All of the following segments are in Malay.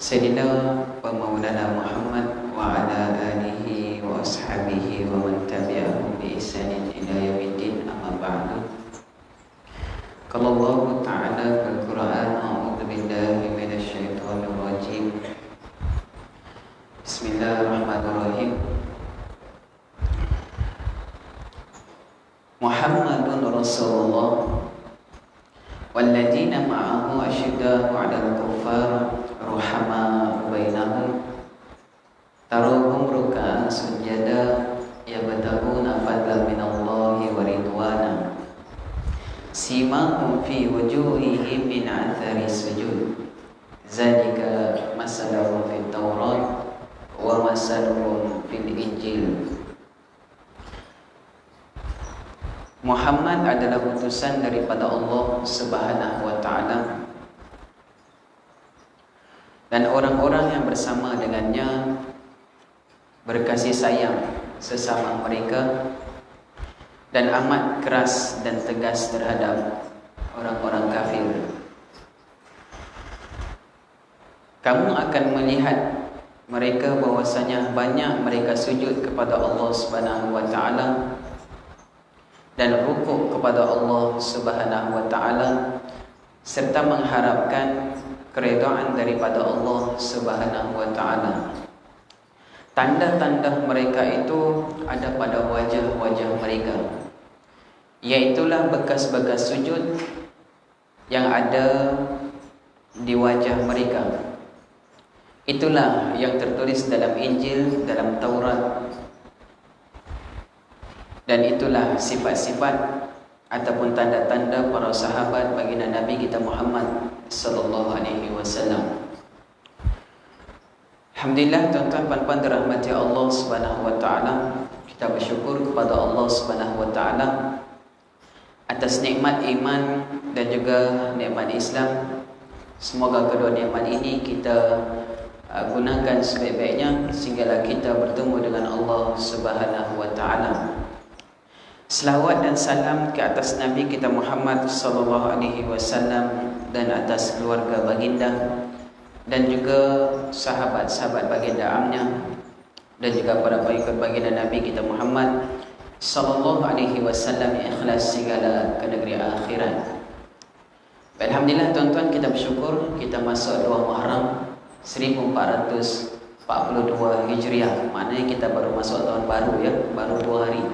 Sayyidina wa maulana Muhammad wa ala alihi wa ashabihi wa man tabi'ahum bi ihsanin ila yaumiddin, amma ba'du. Qala Allah Ta'ala fil Qur'an, a'udzu billahi minasy syaithanir rajim. Bismillahirrahmanirrahim. Muhammadun Rasulullah walladzina ma'ahu asyidda'u 'alal kuffar ruhama bainahum taruhum ruk'an sujada yabtaguna fadlan minallahi wa ridwana simahum fi wujuhihim min athari sujud zalika masalahum fit taurat wa masalahum fil injil. Muhammad adalah utusan daripada Allah Subhanahu wa ta'ala, dan orang-orang yang bersama dengannya berkasih sayang sesama mereka dan amat keras dan tegas terhadap orang-orang kafir. Kamu akan melihat mereka bahwasanya banyak mereka sujud kepada Allah Subhanahu wa ta'ala dan rukuk kepada Allah Subhanahu wa ta'ala serta mengharapkan keredaan daripada Allah Subhanahu wa ta'ala. Tanda-tanda mereka itu ada pada wajah-wajah mereka, iaitulah bekas-bekas sujud yang ada di wajah mereka. Itulah yang tertulis dalam Injil, dalam Taurat, dan itulah sifat-sifat ataupun tanda-tanda para sahabat baginda Nabi kita Muhammad sallallahu alaihi wasallam. Alhamdulillah, tuan-tuan puan-puan dirahmati Allah Subhanahu wa taala, kita bersyukur kepada Allah Subhanahu wa taala atas nikmat iman dan juga nikmat Islam. Semoga kedua nikmat ini kita gunakan sebaik-baiknya sehinggalah kita bertemu dengan Allah Subhanahu wa taala. Selawat dan salam ke atas Nabi kita Muhammad sallallahu alaihi wasallam dan atas keluarga baginda dan juga sahabat-sahabat baginda amnya dan juga para pengikut baginda Nabi kita Muhammad sallallahu alaihi wasallam yang ikhlas segala ke negeri akhirat. Alhamdulillah, tuan-tuan, kita bersyukur kita masuk 2 Muharram 1442 Hijriah. Maknanya kita baru masuk tahun baru, ya, baru 2 hari.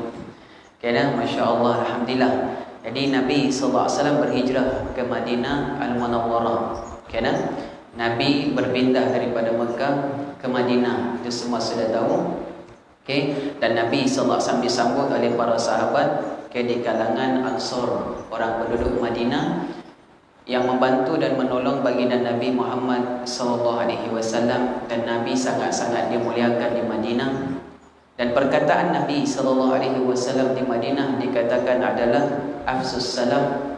Kena, Masya Allah, Alhamdulillah. Jadi Nabi SAW berhijrah ke Madinah Al-Munawwarah. Kena, Nabi berpindah daripada Mekah ke Madinah. Itu semua sudah tahu. Okay. Dan Nabi SAW disambut oleh para sahabat, di kalangan Ansor, orang penduduk Madinah, yang membantu dan menolong baginda Nabi Muhammad SAW. Dan Nabi sangat-sangat dimuliakan di Madinah. Dan perkataan Nabi SAW di Madinah dikatakan adalah afsus salam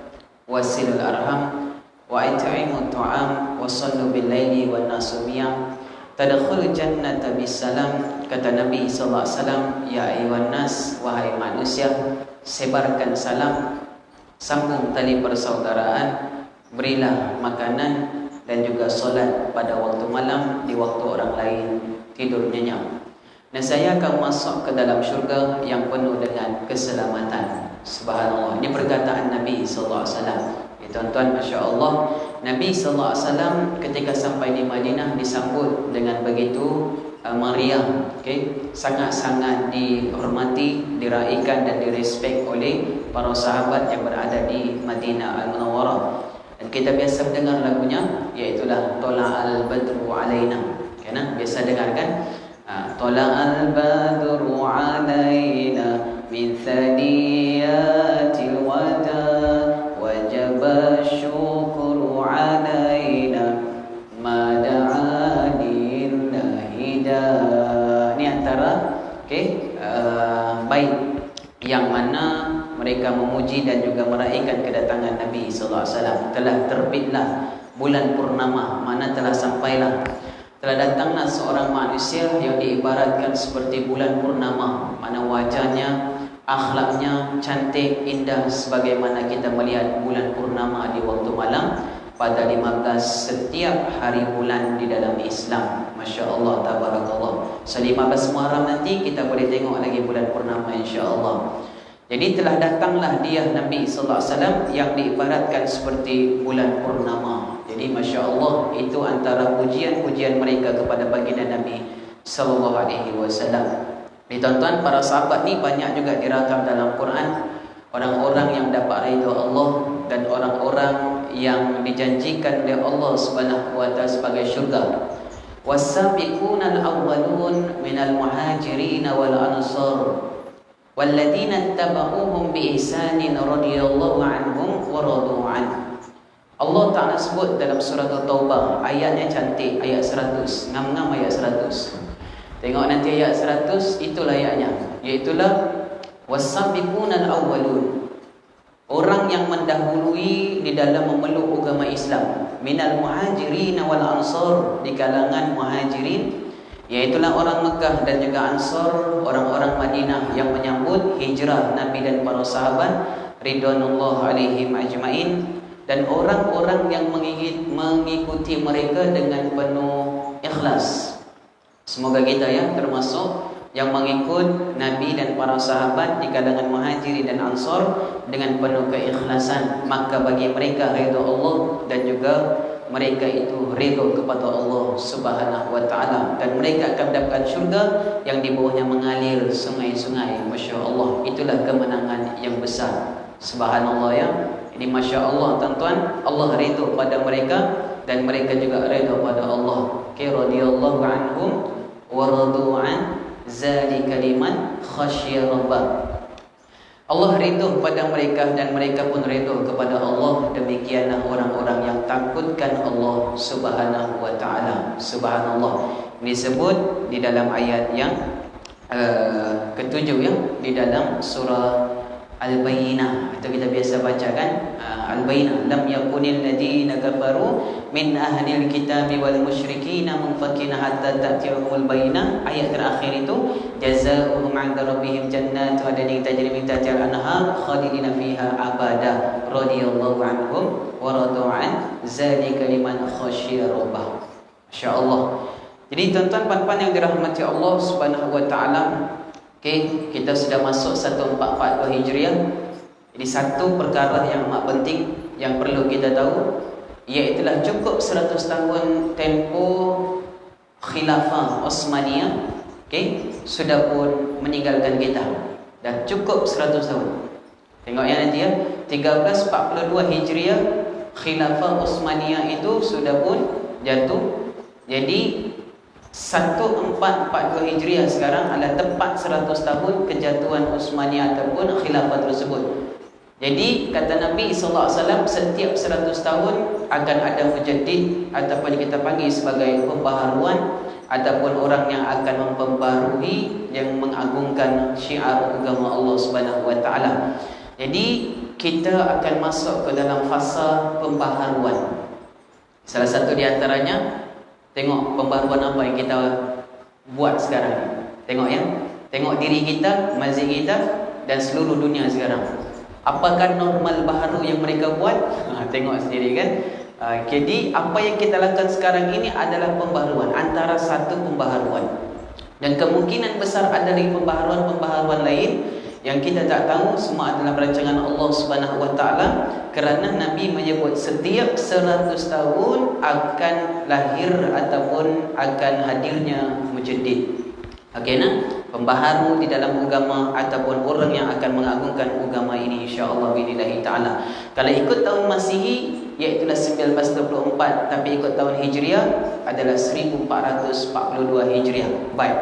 wasilul arham wa it'imut ta'am wa sallu bil laili wan nasu niyam tadkhul jannata bisalam. Kata Nabi SAW, ya ayyuhan nas, wahai manusia, sebarkan salam, sambung tali persaudaraan, berilah makanan dan juga solat pada waktu malam di waktu orang lain tidur nyenyak. Dan saya akan masuk ke dalam syurga yang penuh dengan keselamatan. Subhanallah. Ini perkataan Nabi SAW. Ya, tuan-tuan, Masya Allah, Nabi SAW ketika sampai di Madinah disambut dengan begitu meriah. Okay? Sangat-sangat dihormati, diraikan dan direspek oleh para sahabat yang berada di Madinah Al-Munawwarah. Dan kita biasa mendengar lagunya, iaitulah Tola'al Badru Alaina. Kena biasa dengar kan? Tola'al badru alaina min thaniyatil wada wajaba syukru alaina ma da'a lillahi da. Ini antara bait yang mana mereka memuji dan juga meraihkan kedatangan Nabi SAW. Telah terbitlah bulan purnama, mana telah sampailah, telah datanglah seorang manusia yang diibaratkan seperti bulan purnama, mana wajahnya, akhlaknya cantik, indah sebagaimana kita melihat bulan purnama di waktu malam pada 15 setiap hari bulan di dalam Islam. Masya Allah, tabarakallah. So 15 Muharram nanti kita boleh tengok lagi bulan purnama insya Allah. Jadi telah datanglah dia Nabi sallallahu alaihi wasallam yang diibaratkan seperti bulan purnama. Jadi Masya Allah, itu antara pujian-pujian mereka kepada baginda Nabi sallallahu alaihi wasallam. Tuan-tuan, para sahabat ni banyak juga dirakam dalam Quran. Orang-orang yang dapat ridha Allah dan orang-orang yang dijanjikan oleh Allah Subhanahu wa taala sebagai syurga. Was-sabiquna al-awwalun minal muhajirin wal ansar walladzina ittaba'uuhum biihsanin radhiyallahu anhum wa radu an. Allah Taala sebut dalam surah At-Taubah, ayatnya cantik, ayat 100. Ngam-ngam ayat 100. Tengok nanti ayat 100, itulah ayatnya, iaitulah was-sabiquna al-awwalun, orang yang mendahului di dalam memeluk agama Islam, minal muhajirin wal ansar, di kalangan muhajirin, iaitulah orang Mekah dan juga Ansar, orang-orang Madinah yang menyambut hijrah Nabi dan para sahabat ridwanullah alaihim ajmain, dan orang-orang yang mengikuti mereka dengan penuh ikhlas. Semoga kita ya termasuk yang mengikut Nabi dan para sahabat di kalangan muhajirin dan Ansar dengan penuh keikhlasan, maka bagi mereka ridha Allah dan juga mereka itu ridha kepada Allah Subhanahu wa taala, dan mereka akan mendapatkan syurga yang di bawahnya mengalir sungai-sungai. Masya Allah, itulah kemenangan yang besar. Subhanallah ya. Ini Masya Allah tuan-tuan, Allah ridha pada mereka dan mereka juga ridha pada Allah. Radhiyallahu anhum wa radu an, zalika liman khasyiya rabbah. Allah ridha pada mereka dan mereka pun ridha kepada Allah. Demikianlah orang-orang yang takutkan Allah Subhanahu wa taala. Subhanallah. Ini disebut di dalam ayat yang ketujuh ya, di dalam surah Al-Bayyinah. Itu kita biasa baca kan, Al-Bayyinah. Lam yakunil ladina kafaru min ahlil kitabi wal musyrikin munfakina hatta ta'tiyahumul bayyinah. Ayat terakhir itu jazaohum 'inda rabbihim jannatu adnin tajri min tahtiha al-anhar khalidina fiha abada radhiyallahu anhum wa radu an, zalika liman khasyiya rabbah. Masya-Allah. Jadi tuan-tuan puan-puan yang dirahmati Allah Subhanahu wa taala, okey, kita sudah masuk 1442 Hijriah. Jadi satu perkara yang amat penting yang perlu kita tahu, iaitulah cukup 100 tahun tempoh khilafah Osmaniyah, okey, sudah pun meninggalkan kita. Dah cukup 100 tahun. Tengok ya nanti ya, 1342 Hijriah khilafah Osmaniyah itu sudah pun jatuh. Jadi 1442 Hijriah sekarang adalah tepat 100 tahun kejatuhan Utsmaniyah ataupun khilafah tersebut. Jadi kata Nabi SAW, setiap 100 tahun akan ada mujaddid ataupun kita panggil sebagai pembaharuan ataupun orang yang akan memperbaharui yang mengagungkan syiar agama Allah Subhanahu wa taala. Jadi kita akan masuk ke dalam fasa pembaharuan. Salah satu di antaranya, tengok pembaharuan apa yang kita buat sekarang. Tengok ya, tengok diri kita, masjid kita dan seluruh dunia sekarang. Apakah normal baharu yang mereka buat? Tengok sendiri kan. Jadi apa yang kita lakukan sekarang ini adalah pembaharuan, antara satu pembaharuan. Dan kemungkinan besar ada lagi pembaharuan lain yang kita tak tahu. Semua adalah rancangan Allah Subhanahu wa taala, kerana Nabi menyebut setiap 100 tahun akan lahir ataupun akan hadirnya mujaddid. Okey nah, pembaharu di dalam agama ataupun orang yang akan mengagungkan agama ini insya-Allah billahi taala. Kalau ikut tahun Masihi iaitu 1924, tapi ikut tahun Hijriah adalah 1442 Hijriah. Baik.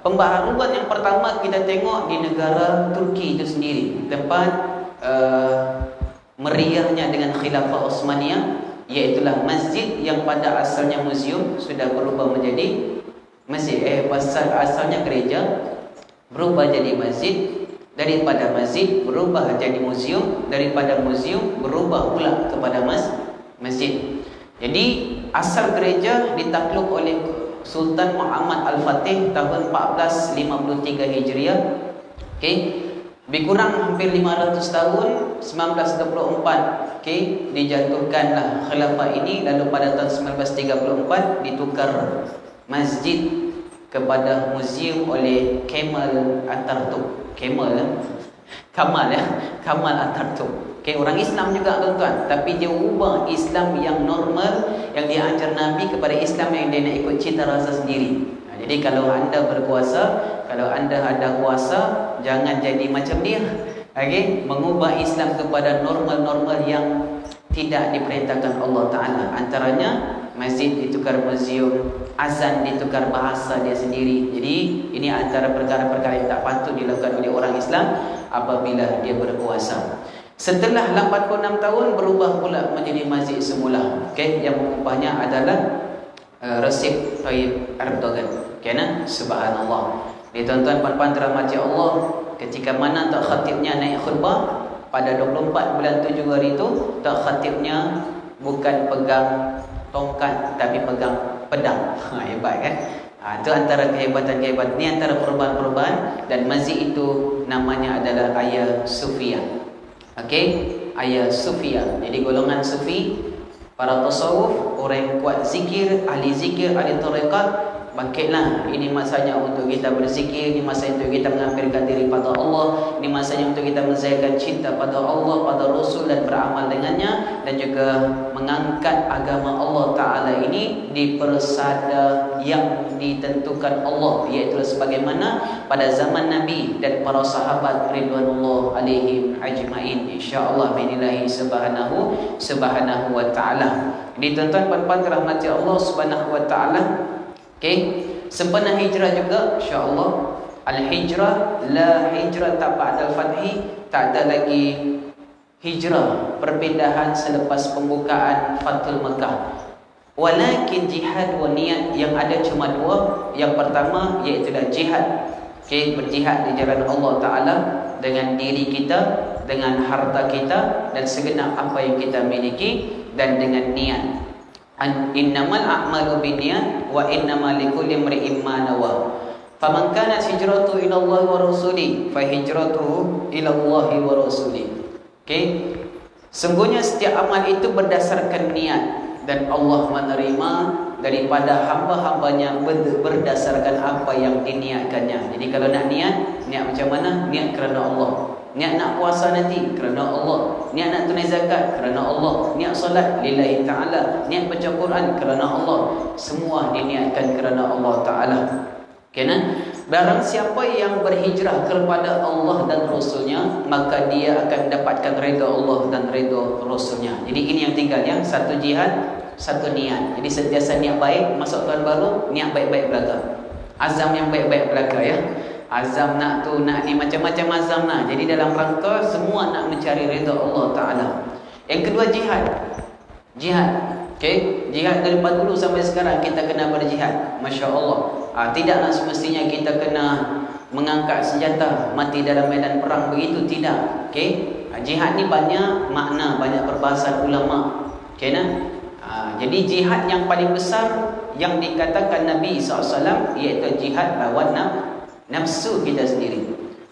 Pembaharuan yang pertama kita tengok di negara Turki itu sendiri, tempat meriahnya dengan khilafah Utsmaniyah, iaitulah masjid yang pada asalnya muzium sudah berubah menjadi masjid. Asalnya gereja berubah jadi masjid, daripada masjid berubah jadi muzium, daripada muzium berubah pula kepada masjid. Jadi asal gereja ditakluk oleh Sultan Muhammad Al-Fatih tahun 1453 Hijriah. Okey. Lebih kurang hampir 500 tahun, 1924, okey, dijatuhkanlah khilafah ini. Lalu pada tahun 1934 ditukar masjid kepada muzium oleh Kemal Atatürk. Kamal Atatürk. Okey, orang Islam juga tuan-tuan, tapi dia ubah Islam yang normal yang dia ajar Nabi kepada Islam yang dia nak ikut cita rasa sendiri. Jadi kalau anda berkuasa, kalau anda ada kuasa, jangan jadi macam dia. Okey, mengubah Islam kepada normal-normal yang tidak diperintahkan Allah Taala. Antaranya masjid ditukar muzium, azan ditukar bahasa dia sendiri. Jadi ini antara perkara-perkara yang tak patut dilakukan oleh orang Islam apabila dia berkuasa. Setelah 86 tahun berubah pula menjadi masjid semula. Okey, yang mengubahnya adalah Recep Tayyip Erdogan. Kerana subhanallah. Ni tuan-tuan puan-puan dirahmati Allah, ketika mana tak khatibnya naik khutbah pada 24 bulan 7 hari itu, tak khatibnya bukan pegang tongkat tapi pegang pedang. Hebat kan? Itu antara kehebatan-kehebatan. Ni antara perubahan-perubahan, dan masjid itu namanya adalah Ayah Sufia. Okey, Ayah Sufia. Jadi golongan sufi, para tasawuf, orang yang kuat zikir, ahli tarekat, bangkitlah. Ini masanya untuk kita berzikir, ini masanya untuk kita menghampirkan diri pada Allah, ini masanya untuk kita menzahirkan cinta pada Allah, pada Rasul, dan beramal dengannya, dan juga mengangkat agama Allah Ta'ala ini di persada yang ditentukan Allah, iaitu sebagaimana pada zaman Nabi dan para sahabat ridwanullah alaihim ajma'in, insya-Allah bi'inillahi subhanahu wa ta'ala. Ini tuan-tuan puan-puan dirahmati Allah subhanahu wa ta'ala. Okey, sempena hijrah juga insya-Allah. Al-hijrah la hijrah ba'da al-fathi, tak ada lagi hijrah, perpindahan selepas pembukaan Fathul Makkah. Walakin jihad wa niat, yang ada cuma dua. Yang pertama iaitu jihad. Okey, berjihad di jalan Allah Taala dengan diri kita, dengan harta kita dan segenap apa yang kita miliki, dan dengan niat. Innamal a'malu binniyat wa innamal likulli imri'in ma nawa. Faman kanat hijratuhu ila Allah wa rasuli fa hijratuhu ila Allah wa rasuli. Okey. Sungguhnya setiap amal itu berdasarkan niat, dan Allah menerima daripada hamba-hambanya berdasarkan apa yang diniatkannya. Jadi kalau nak niat macam mana? Niat kerana Allah. Niat nak puasa nanti kerana Allah. Niat nak tunai zakat kerana Allah. Niat solat lillahi ta'ala. Niat baca Quran kerana Allah. Semua diniatkan kerana Allah Ta'ala. Kerana barang siapa yang berhijrah kepada Allah dan Rasulnya, maka dia akan mendapatkan redha Allah dan redha Rasulnya. Jadi ini yang tinggal, yang satu jihad, satu niat. Jadi sentiasa niat baik, masuk tahun baru, niat baik-baik belaka. Azam yang baik-baik belaka ya. Azam nak tu, nak ni, macam-macam azam nak. Jadi dalam rangka semua nak mencari redha Allah Ta'ala. Yang kedua jihad. Jihad. Okay? Jihad daripada dulu sampai sekarang kita kena berjihad. Masya Allah. Tidaklah semestinya kita kena mengangkat senjata, mati dalam medan perang, begitu tidak. Okay? Jihad ni banyak makna, banyak perbahasan ulama. Okay, nah? Jadi jihad yang paling besar yang dikatakan Nabi SAW iaitu jihad lawan nafsu kita sendiri.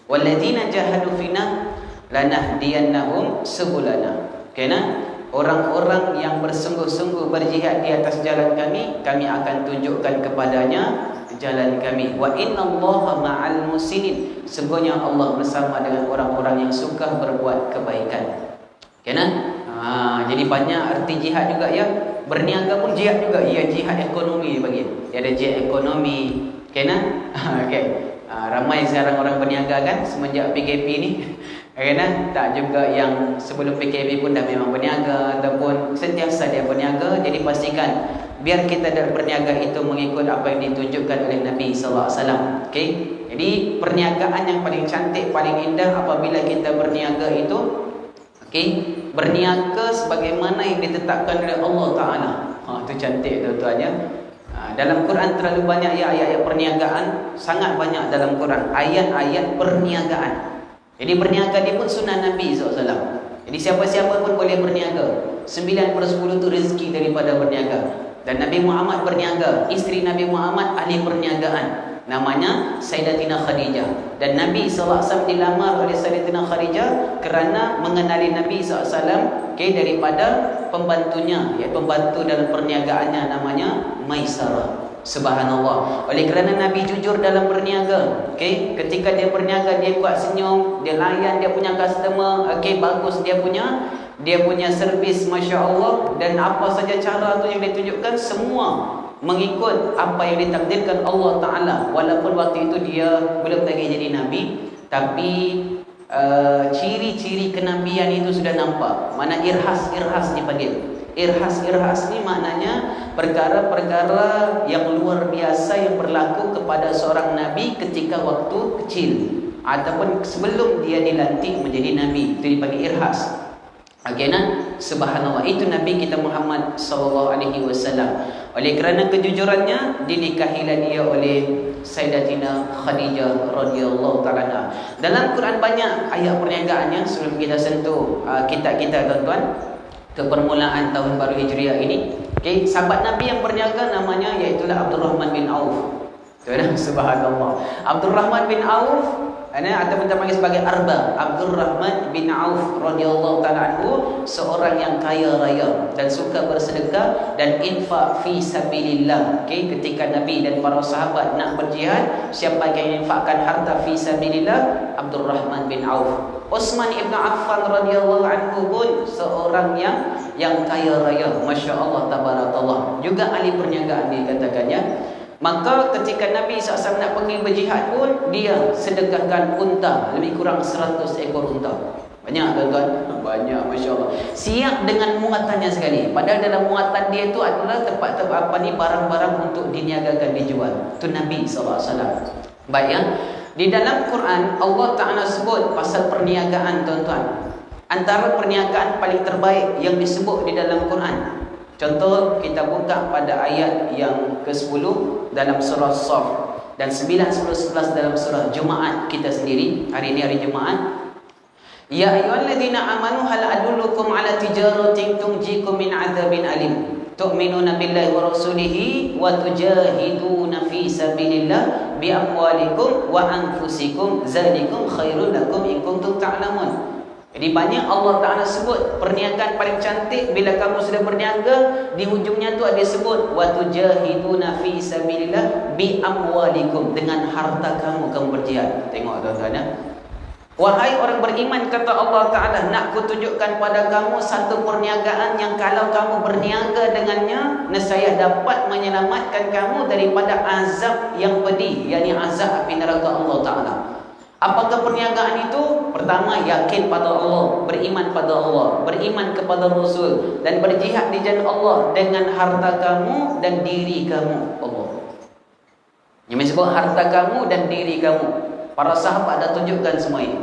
Walladzina jahadu fina lanahdiyannahum subulana. Okeyna, orang-orang yang bersungguh-sungguh berjihad di atas jalan kami, kami akan tunjukkan kepadanya jalan kami. Wa innallaha ma'al musinin. Sesungguhnya Allah bersama dengan orang-orang yang suka berbuat kebaikan. Okeyna? Jadi banyak arti jihad juga ya. Berniaga pun jihad juga. Ya, jihad ekonomi bagi. Ya, ada jihad ekonomi. Okeyna? Okey. Ramai sekarang orang berniaga kan semenjak PKP ni. Kerana tak juga yang sebelum PKP pun dah memang berniaga ataupun sentiasa dia berniaga. Jadi pastikan biar kita berniaga itu mengikut apa yang ditunjukkan oleh Nabi sallallahu alaihi wasallam. Okey. Jadi perniagaan yang paling cantik, paling indah apabila kita berniaga itu, okey, berniaga sebagaimana yang ditetapkan oleh Allah Taala. Itu cantik tuan-tuan ya. Dalam Quran terlalu banyak ya ayat-ayat perniagaan, sangat banyak dalam Quran ayat-ayat perniagaan. Jadi berniaga ni pun sunnah Nabi SAW. Jadi siapa-siapa pun boleh berniaga. 9/10 itu rezeki daripada berniaga. Dan Nabi Muhammad berniaga, isteri Nabi Muhammad ahli perniagaan. namanya Sayyidatina Khadijah. Dan Nabi SAW dilamar oleh Sayyidatina Khadijah kerana mengenali Nabi SAW daripada pembantunya, iaitu pembantu dalam perniagaannya, namanya Maisarah. Subhanallah. Oleh kerana Nabi jujur dalam berniaga, ketika dia berniaga, dia buat senyum, dia layan dia punya customer, bagus dia punya servis, Masya Allah. Dan apa saja cara tu yang ditunjukkan, semua mengikut apa yang ditakdirkan Allah Ta'ala. Walaupun waktu itu dia belum lagi jadi Nabi, tapi ciri-ciri kenabian itu sudah nampak. Mana irhas dipanggil. Irhas ni maknanya perkara-perkara yang luar biasa yang berlaku kepada seorang Nabi ketika waktu kecil ataupun sebelum dia dilantik menjadi Nabi. Itu dipanggil irhas. Subhanallah, itu Nabi kita Muhammad sallallahu alaihi wasallam. Oleh kerana kejujurannya, dinikahilah dia oleh Sayyidatina Khadijah radhiyallahu taala. Dalam Quran banyak ayat perniagaannya. Sebelum kita sentuh kitab kita tuan-tuan, ke permulaan tahun baru Hijriah ini, sahabat Nabi yang berniaga namanya iaitulah Abdurrahman bin Auf. Subhanallah. Abdurrahman bin Auf ataupun kita panggil sebagai Arba. Abdurrahman bin Auf radhiyallahu taala anhu, seorang yang kaya raya dan suka bersedekah dan infak fi sabilillah. Ketika Nabi dan para sahabat nak berjihad, siapa yang infakkan harta fi sabilillah? Abdurrahman bin Auf. Utsman ibn Affan radhiyallahu anhu pun seorang yang kaya raya, Masya Allah tabarakallah, juga ahli perniagaan dikatakannya. Maka ketika Nabi SAW nak pergi berjihad pun, dia sedekahkan unta, lebih kurang 100 ekor unta. Banyak tuan-tuan? Banyak, Masya Allah. Siap dengan muatannya sekali. Padahal dalam muatan dia itu adalah tempat-tempat barang-barang untuk diniagakan, dijual. Itu Nabi SAW. Baik ya. Di dalam Quran, Allah Ta'ala sebut pasal perniagaan tuan-tuan. Antara perniagaan paling terbaik yang disebut di dalam Quran, contoh kita buka pada ayat yang ke-10 dalam surah Shaf dan 9, 10, 11 dalam surah Jumaat kita sendiri. Hari ini hari Jumaat. Ya ayyuhalladzina amanu hal adullukum ala tijaratin tunjikum min adzabin alim. Tu'minuna billahi wa rasulihi wa tujahiduna fi sabilillah bi amwalikum wa anfusikum dzalikum khairul lakum in kuntum ta'lamun. Jadi banyak Allah Ta'ala sebut perniagaan paling cantik bila kamu sudah berniaga. Di hujungnya tu ada sebut wa tujahiduna fi sabilillah bi amwalikum, dengan harta kamu berjihad. Tengok tuan-tuan ya. Wahai orang beriman, kata Allah Ta'ala, nak kutunjukkan pada kamu satu perniagaan yang kalau kamu berniaga dengannya, nescaya dapat menyelamatkan kamu daripada azab yang pedih, yakni azab api neraka Allah Ta'ala. Apakah perniagaan itu? Pertama, yakin pada Allah, beriman pada Allah, beriman kepada Rasul, dan berjihad di jalan Allah dengan harta kamu dan diri kamu. Allah yang disebut harta kamu dan diri kamu. Para sahabat dah tunjukkan semua ini.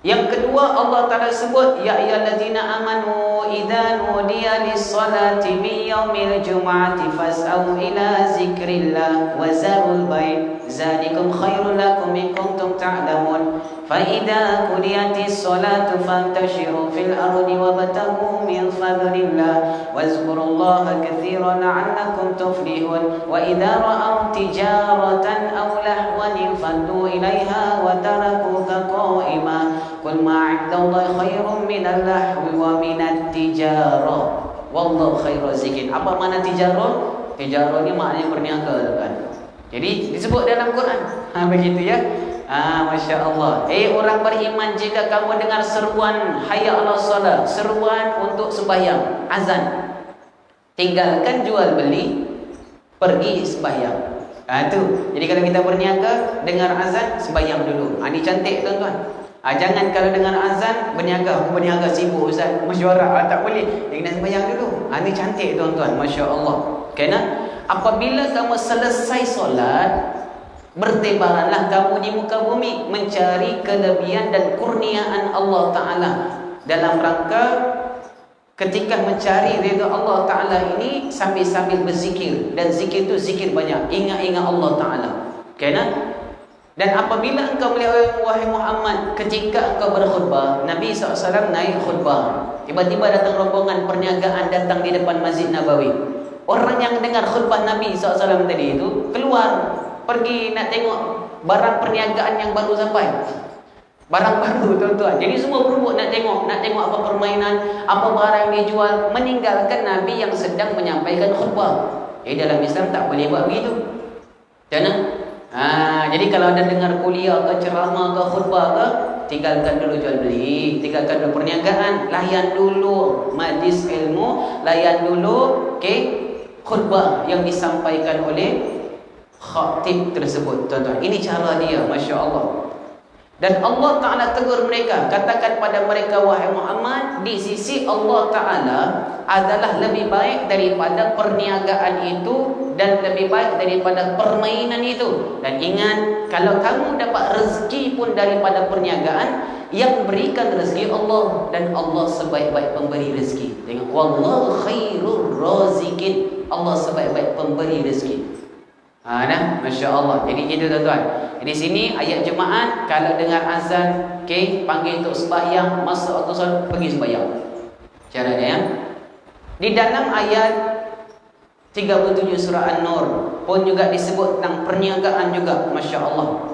Yang kedua, Allah Ta'ala sebut, ya ayyuhalladzina amanu idza nudiya lis-salati min yaumil jum'ati fas'au ila zikrillah wa zarul bai' zalikum khairul lakum in kuntum ta'lamun. Fa idza qudiyatis salatu fantashiru fil ardi wabtaghu min fadlillah wazkurullaha katsiran la'allakum tuflihun. Wa idza ra'aw tijaratan aw lahwan faddu ilaiha wa tarakuka qa'ima. Qul ma 'indallahi khairun minal lahwi wa minat tijarah wallahu khairuz raziqin. Apa makna tijarah? Tijarah ni maknanya berniaga kan. Jadi disebut dalam Quran. Begitu ya. Masya Allah. Orang beriman, jika kamu dengar seruan hayya 'alas salat, seruan untuk sembahyang, azan, tinggalkan jual beli, pergi sembahyang. Tu. Jadi kalau kita berniaga, dengar azan, sembahyang dulu. Ini cantik tuan-tuan. Jangan kalau dengar azan berniaga, aku berniaga sibuk Ustaz, mesyuarat, tak boleh. Dia kena sembahyang dulu. Ini cantik tuan-tuan, Masya Allah. Kerana apabila kamu selesai solat, bertebaranlah kamu di muka bumi mencari kelebihan dan kurniaan Allah Ta'ala dalam rangka ketika mencari ridha Allah Ta'ala ini sambil-sambil berzikir. Dan zikir itu zikir banyak, ingat-ingat Allah Ta'ala. Kerana dan apabila engkau melihat, wahai Muhammad, ketika engkau berkhutbah, Nabi SAW naik khutbah, tiba-tiba datang rombongan perniagaan datang di depan Masjid Nabawi. Orang yang dengar khutbah Nabi SAW tadi itu keluar Pergi nak tengok barang perniagaan yang baru sampai. Barang baru tuan-tuan. Jadi semua berebut nak tengok apa permainan, apa barang yang dijual, meninggalkan Nabi yang sedang menyampaikan khutbah. Jadi dalam Islam tak boleh buat begitu. Jangan. Jadi kalau anda dengar kuliah ke ceramah ke khutbah ke, tinggalkan dulu jual beli, tinggalkan dulu perniagaan, layan dulu majlis ilmu, layan dulu khutbah yang disampaikan oleh khatib tersebut, tuan-tuan. Ini cara dia, masya-Allah. Dan Allah Ta'ala tegur mereka, katakan pada mereka, wahai Muhammad, di sisi Allah Ta'ala adalah lebih baik daripada perniagaan itu dan lebih baik daripada permainan itu. Dan ingat, kalau kamu dapat rezeki pun daripada perniagaan, yang berikan rezeki Allah, dan Allah sebaik-baik pemberi rezeki. Tengok, wallahu khairur razikin. Allah sebaik-baik pemberi rezeki. Masya Allah. Jadi gitu tuan-tuan. Di sini ayat jemaat, kalau dengar azan, panggil untuk sembahyang, masuk waktu solat, pergi sembahyang. Cara dia. Di dalam ayat 37 surah An-Nur pun juga disebut tentang perniagaan juga, masya Allah.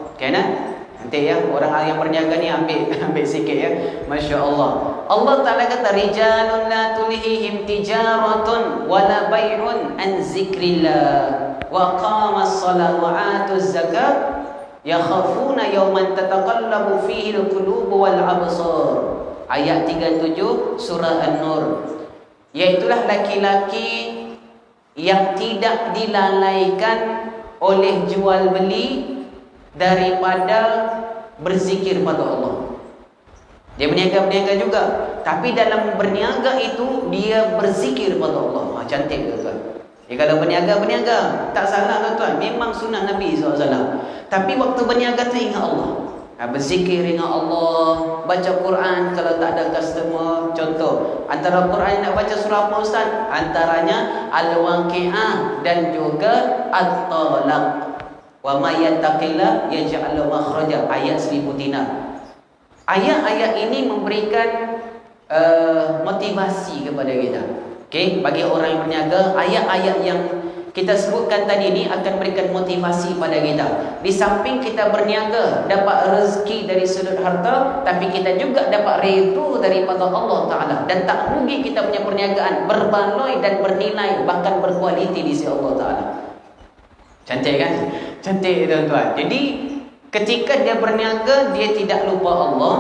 Nanti ya, orang yang berniaga ni ambil sikit ya. Masya Allah. Allah Ta'ala kata, rijalun la tulihihim tijaratun wala bay'un an zikrillah wa qamas salat wa atuz zakat yakhafuna yawman tataqallabu fihi al-qulub wal absar. Ayat 37 surah An-Nur. Iaitulah laki-laki yang tidak dilalaikan oleh jual beli daripada berzikir pada Allah. Dia berniaga juga, tapi dalam berniaga itu dia berzikir pada Allah. Cantik tuan-tuan. Kalau berniaga, tak salah tuan-tuan. Memang sunnah Nabi SAW. Tapi waktu berniaga tu ingat Allah. Berzikir ingat Allah. Baca Quran kalau tak ada customer. Contoh, antara Quran nak baca surah apa Ustaz? Antaranya Al-Waqi'ah dan juga At-Talaq. Wa may yattaqillah yaj'al lahu makhraja. Ayat 1000 dinar. Ayat-ayat ini memberikan motivasi kepada kita. Bagi orang yang berniaga, ayat-ayat yang kita sebutkan tadi ini akan berikan motivasi pada kita. Di samping kita berniaga, dapat rezeki dari sudut harta, tapi kita juga dapat redha daripada Allah Ta'ala. Dan tak rugi kita punya perniagaan, berbaloi dan bernilai, bahkan berkualiti di sisi Allah Ta'ala. Cantik kan? Cantik tuan-tuan. Jadi ketika dia berniaga, dia tidak lupa Allah,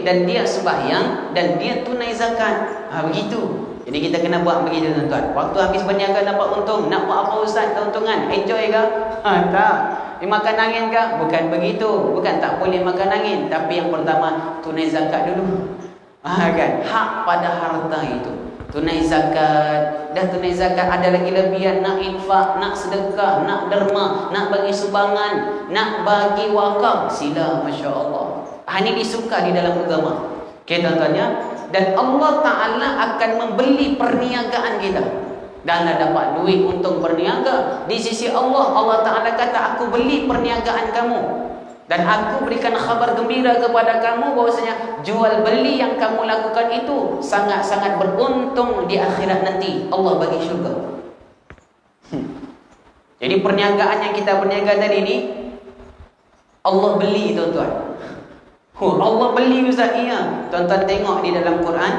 dan dia sembahyang, dan dia tunai zakat. Begitu. Jadi kita kena buat begitu tuan-tuan. Waktu habis berniaga dapat untung, nak buat apa Ustaz keuntungan? Enjoy ke? Tak. Makan angin ke? Bukan begitu. Bukan tak boleh makan angin. Tapi yang pertama, tunai zakat dulu. Kan? Hak pada harta itu. Tunai zakat. Dah tunai zakat, ada lagi lebihan, nak infak, nak sedekah, nak derma, nak bagi sumbangan, nak bagi wakaf, sila, masya Allah. Ini disuka di dalam agama. Tuan-tuan ya. Dan Allah Ta'ala akan membeli perniagaan kita. Dan dapat duit untuk berniaga di sisi Allah. Allah Ta'ala kata, aku beli perniagaan kamu, dan aku berikan khabar gembira kepada kamu bahwasanya jual beli yang kamu lakukan itu sangat-sangat beruntung di akhirat nanti. Allah bagi syurga. Jadi perniagaan yang kita berniaga tadi ini, Allah beli tuan-tuan. Allah beli Ustaz. Iya. Tuan-tuan tengok di dalam Quran,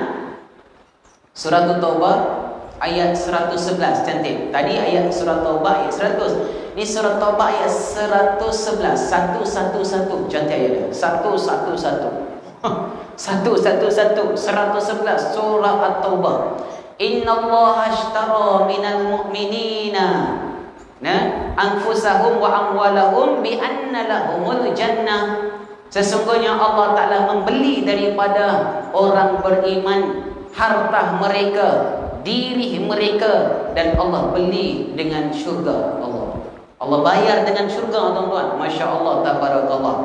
surah Taubah ayat 111. Cantik. Tadi ayat surah Taubah ayat 100. Ini surah Taubah ayat 111. 111. Cantik ayatnya. 111. 111. 111 surah At-Taubah. Innallaha ashtara minal mu'minina anfusahum wa amwalahum bi anna lahumul jannah. Sesungguhnya Allah Ta'ala membeli daripada orang beriman harta mereka, diri mereka, dan Allah beli dengan syurga Allah. Allah bayar dengan syurga tuan-tuan. Masya Allah, tabarakallah.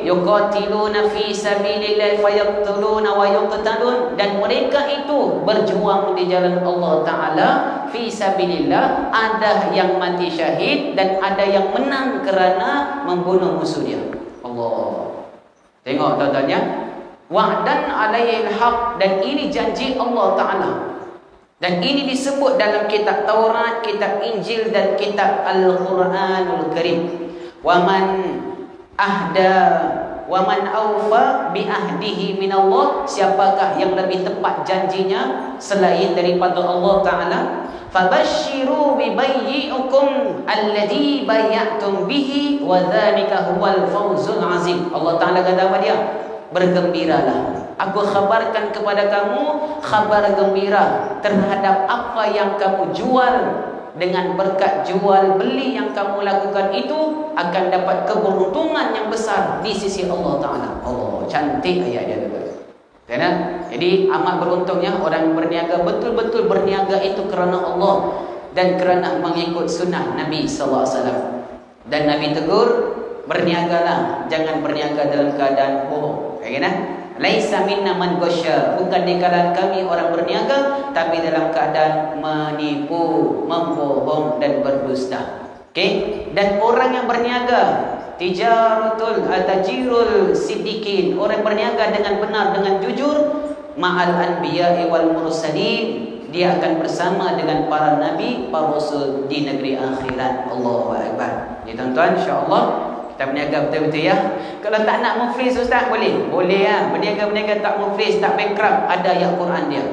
Yuqatiluna fi sabilillah fayaqtuluna wa yuqtalun. Dan mereka itu berjuang di jalan Allah Ta'ala fi sabilillah. Ada yang mati syahid dan ada yang menang kerana membunuh musuh dia. Allah. Tengok tuan-tuan ya. Wa'dan alaihil haq. Dan ini janji Allah Ta'ala. Dan ini disebut dalam kitab Taurat, kitab Injil dan kitab Al-Quranul Karim. Waman ahda waman awfa bi ahdihi minallah, siapakah yang lebih tepat janjinya selain daripada Allah Taala? Fabashiru bi bayyi'ukum alladhi bay'atum bihi wa dzalika huwal fawzul azim. Allah Taala kata apa dia? Bergembiralah. Aku khabarkan kepada kamu khabar gembira terhadap apa yang kamu jual. Dengan berkat jual beli yang kamu lakukan itu akan dapat keberuntungan yang besar di sisi Allah Ta'ala. Allah, cantik ayat dia kata. Jadi amat beruntungnya orang berniaga, betul-betul berniaga itu kerana Allah dan kerana mengikut sunnah Nabi SAW. Dan Nabi tegur, berniagalah, jangan berniaga dalam keadaan bohong. Laisa minna man ghasya, bukan di kalangan kami orang berniaga tapi dalam keadaan menipu, membohong dan berdusta. Okey, dan orang yang berniaga tijaratul tajirul siddiqin, orang berniaga dengan benar, dengan jujur, ma'al anbiya'i wal mursalin, dia akan bersama dengan para nabi, para rasul di negeri akhirat. Allahu akbar. Jadi tuan-tuan, insya-Allah kita berniaga betul-betul ya. Kalau tak nak muflis ustaz, boleh. Boleh ya. Berniaga-berniaga tak muflis, tak bankrupt, ada ayat Quran dia.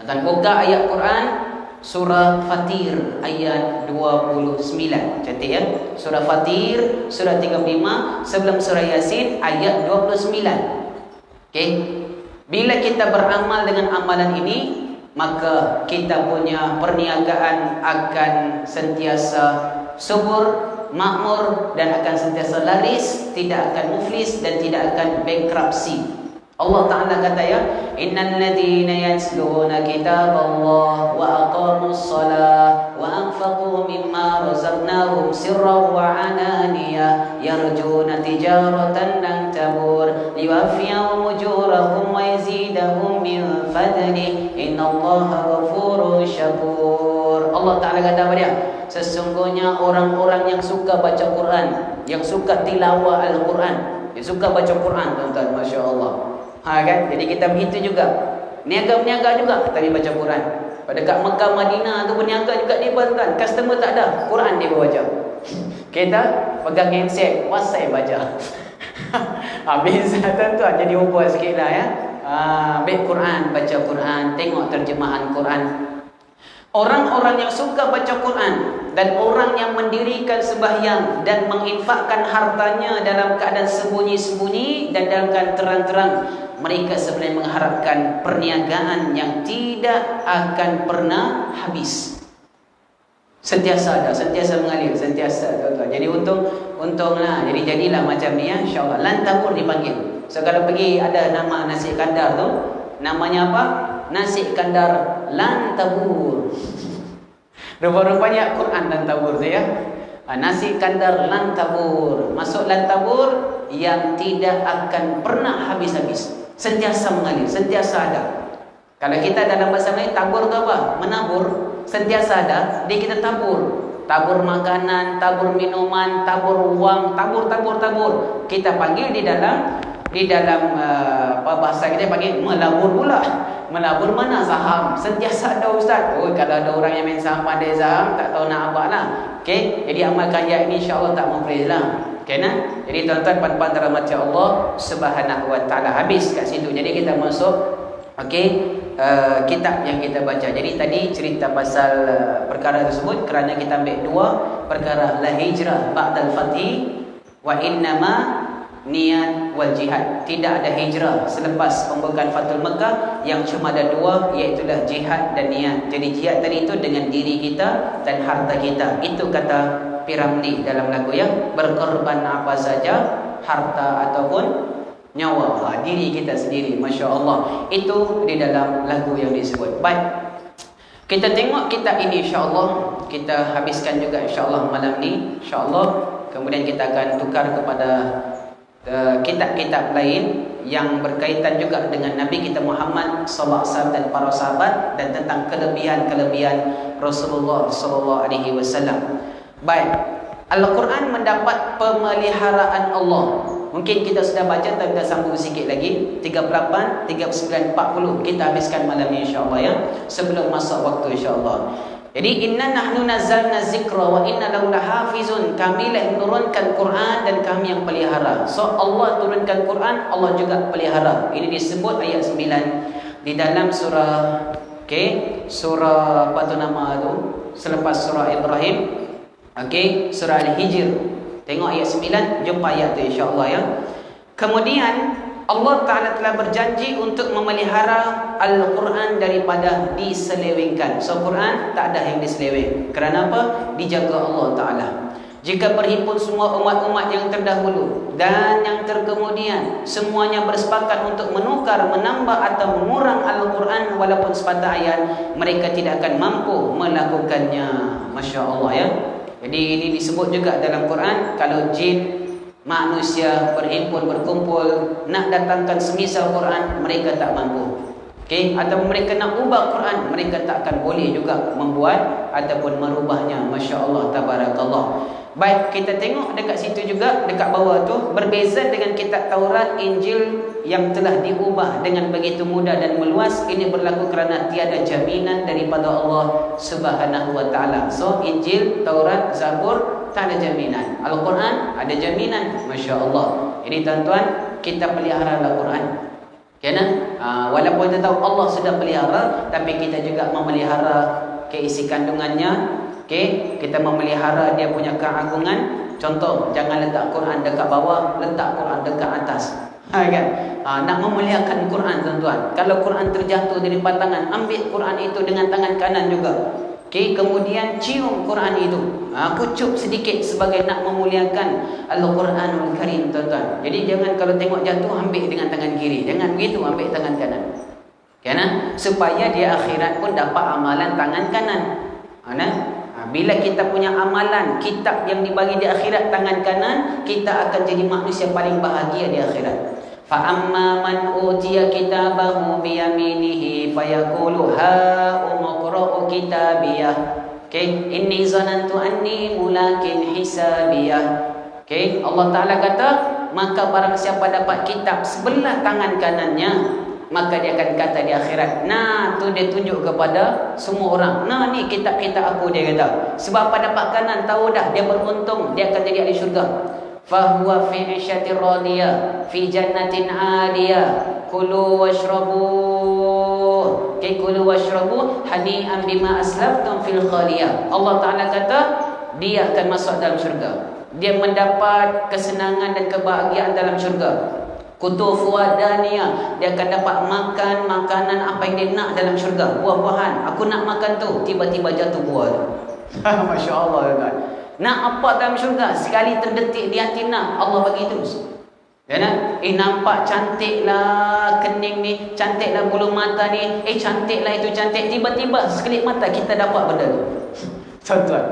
Tuan buka ayat Quran surah Fatir ayat 29. Cantik ya. Surah Fatir surah 35 sebelum surah Yasin ayat 29. Okey. Bila kita beramal dengan amalan ini, maka kita punya perniagaan akan sentiasa subur, makmur dan akan sentiasa laris, tidak akan muflis dan tidak akan bankruptcy. Allah Ta'ala kata ya, innal ladzina yatluna kitaballah wa aqamus shalah wa anfaqu mimma razaqnahum sirran wa alaniyah yarjuna tijaratan lan tabur liwaffiyahum ujurahum wa yazidahum min fadlihi innallaha ghafurun syakur. Allah Ta'ala kata apa dia? Sesungguhnya orang-orang yang suka baca Quran, yang suka tilawah Al-Quran, yang suka baca Quran, tuan-tuan, Masya Allah. Kan? Jadi kita begitu juga. Niaga-niaga juga, tapi baca Quran. Pada kat Mekah, Madinah tu berniaga juga dia, tuan-tuan. Customer tak ada, Quran dia baca. Kita pegang handset, WhatsApp baca. Habis tuan-tuan, jadi ubah sikit lah ya. Ambil Quran, baca Quran, tengok terjemahan Quran. Orang-orang yang suka baca Quran dan orang yang mendirikan sembahyang dan menginfakkan hartanya dalam keadaan sembunyi-sembunyi dan dalam keadaan terang-terang, mereka sebenarnya mengharapkan perniagaan yang tidak akan pernah habis. Sentiasa ada, sentiasa mengalir, sentiasa tuan-tuan. Jadi untunglah. Jadi jadilah macam ni ya, insya-Allah. Lantabur dipanggil. So kalau pergi ada nama nasi kandar tu, namanya apa? Nasi kandar Lantabur. Rupa-rupanya Quran Lantabur tu ya. Nasi kandar Lantabur. Masuk Lantabur yang tidak akan pernah habis-habis. Sentiasa mengalir, sentiasa ada. Kalau kita dalam bahasa Melayu, tabur tu apa? Menabur. Sentiasa ada, dia kita tabur. Tabur makanan, tabur minuman, tabur wang, tabur. Kita panggil di dalam bahasa kita panggil melabur pula. Melabur mana? Saham. Sentiasa ada ustaz. Oh, kalau ada orang yang main saham, pandai saham, tak tahu nak apa lah. Okey, jadi amalkan ayat ini, insya-Allah tak muflis lah. Okey nah. Jadi tuan-tuan, puan-puan dirahmati Allah Subhanahu wa taala. Habis kat situ. Jadi kita masuk kitab yang kita baca. Jadi tadi cerita pasal perkara tersebut kerana kita ambil dua perkara, la hijrah ba'dal fathi wa innama niat wal jihad. Tidak ada hijrah selepas pembukaan Fathul Mekah, yang cuma ada dua, iaitu jihad dan niat. Jadi jihad tadi itu dengan diri kita dan harta kita. Itu kata Piramli dalam lagu ya, berkorban apa saja, harta ataupun nyawa, diri kita sendiri. Masya Allah, itu di dalam lagu yang disebut. Baik, kita tengok kitab ini, insya Allah kita habiskan juga insya Allah malam ni, insya Allah. Kemudian kita akan tukar kepada kitab-kitab lain yang berkaitan juga dengan Nabi kita Muhammad sallallahu alaihi wasallam dan para sahabat, dan tentang kelebihan-kelebihan Rasulullah sallallahu alaihi wasallam. Baik, Al-Quran mendapat pemeliharaan Allah Mungkin kita sudah baca, tapi kita sambung sikit lagi. 38, 39, 40 kita habiskan malam ni insya-Allah ya, sebelum masuk waktu insya-Allah. Jadi inna nahnu nazzalna zikra wa inna lahu lahafizun. Kami lah menurunkan Quran dan kami yang pelihara. So Allah turunkan Quran, Allah juga pelihara. Ini disebut ayat 9 di dalam surah surah apa tu nama tu? Selepas surah Ibrahim. Surah Al-Hijr. Tengok ayat 9, jumpa ayat tu insya-Allah ya. Kemudian Allah Ta'ala telah berjanji untuk memelihara Al-Quran daripada diselewengkan. So Quran tak ada yang diseleweng. Kerana apa? Dijaga Allah Ta'ala. Jika berhimpun semua umat-umat yang terdahulu dan yang terkemudian, semuanya bersepakat untuk menukar, menambah atau mengurang Al-Quran walaupun sepatah ayat, mereka tidak akan mampu melakukannya. Masya Allah ya. Jadi ini disebut juga dalam Quran, kalau jin manusia berhimpun, berkumpul nak datangkan semisal Quran, mereka tak mampu. Atau mereka nak ubah Quran, mereka tak akan boleh juga membuat ataupun merubahnya. Masya Allah, tabarakallah. Baik, kita tengok dekat situ juga, dekat bawah tu, berbeza dengan kitab Taurat, Injil yang telah diubah dengan begitu mudah dan meluas. Ini berlaku kerana tiada jaminan daripada Allah Subhanahu wa Ta'ala. So Injil, Taurat, Zabur tak ada jaminan. Al-Quran ada jaminan. Masya Allah. Jadi tuan-tuan, kita pelihara Al-Quran. Walaupun kita tahu Allah sudah pelihara, tapi kita juga memelihara keisi kandungannya. Kita memelihara dia punya keagungan. Contoh, jangan letak Quran dekat bawah, letak Quran dekat atas. Nak memuliakan Quran tuan-tuan. Kalau Quran terjatuh dari tangan, ambil Quran itu dengan tangan kanan juga. Kemudian cium Quran itu, kucup sedikit sebagai nak memuliakan Al-Quranul Karim tuan-tuan. Jadi jangan kalau tengok jatuh ambil dengan tangan kiri, jangan begitu, ambil tangan kanan. Supaya dia akhirat pun dapat amalan tangan kanan. Bila kita punya amalan kitab yang dibagi di akhirat tangan kanan, kita akan jadi manusia paling bahagia di akhirat. Fa amma man utiya kitabahu bi yaminihi fayaqulu ha umqra'u kitabiyah. Inni zanantu anni mulakin hisabiyah. Allah Ta'ala kata, maka barang siapa dapat kitab sebelah tangan kanannya, maka dia akan kata di akhirat, nah tu dia tunjuk kepada semua orang, nah ni kitab-kitab aku, dia kata. Sebab apa dapat kanan, tahu dah dia beruntung, dia akan jadi ahli syurga. Fahuwa fi 'isyatir radiyah fi jannatin 'aliyah kulu washrabu kulu washrabu hani'an bima aslaftum fil khaliyah. Allah Ta'ala kata dia akan masuk dalam syurga, dia mendapat kesenangan dan kebahagiaan dalam syurga. Kutufu wadaniyah, dia akan dapat makan makanan apa yang dia nak dalam syurga. Buah-buahan, aku nak makan tu, tiba-tiba jatuh buah tu. Masya Allah kan. Nak apa dalam syurga, sekali terdetik di hati nak, Allah bagi terus. Nampak cantiklah kening ni, cantiklah bulu mata ni, cantiklah itu cantik. Tiba-tiba sekelip mata kita dapat benda tu. Tuan-tuan,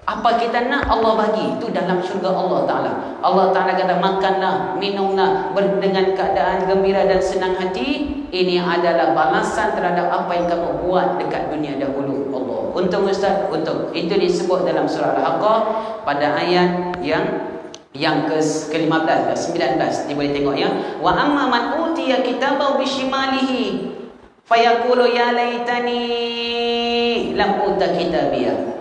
apa kita nak Allah bagi, itu dalam syurga Allah Ta'ala. Allah Ta'ala kata makanlah, minumlah dengan keadaan gembira dan senang hati. Ini adalah balasan terhadap apa yang kamu buat dekat dunia dahulu. Allah, untung Ustaz, untung. Itu disebut dalam surah Al-Haqqah pada ayat yang ke-15, 19. Ni boleh tengok ya. Wa amma man utiya kitabahu bishimalihi fayaqulu ya laitani lam uta kitabiyah.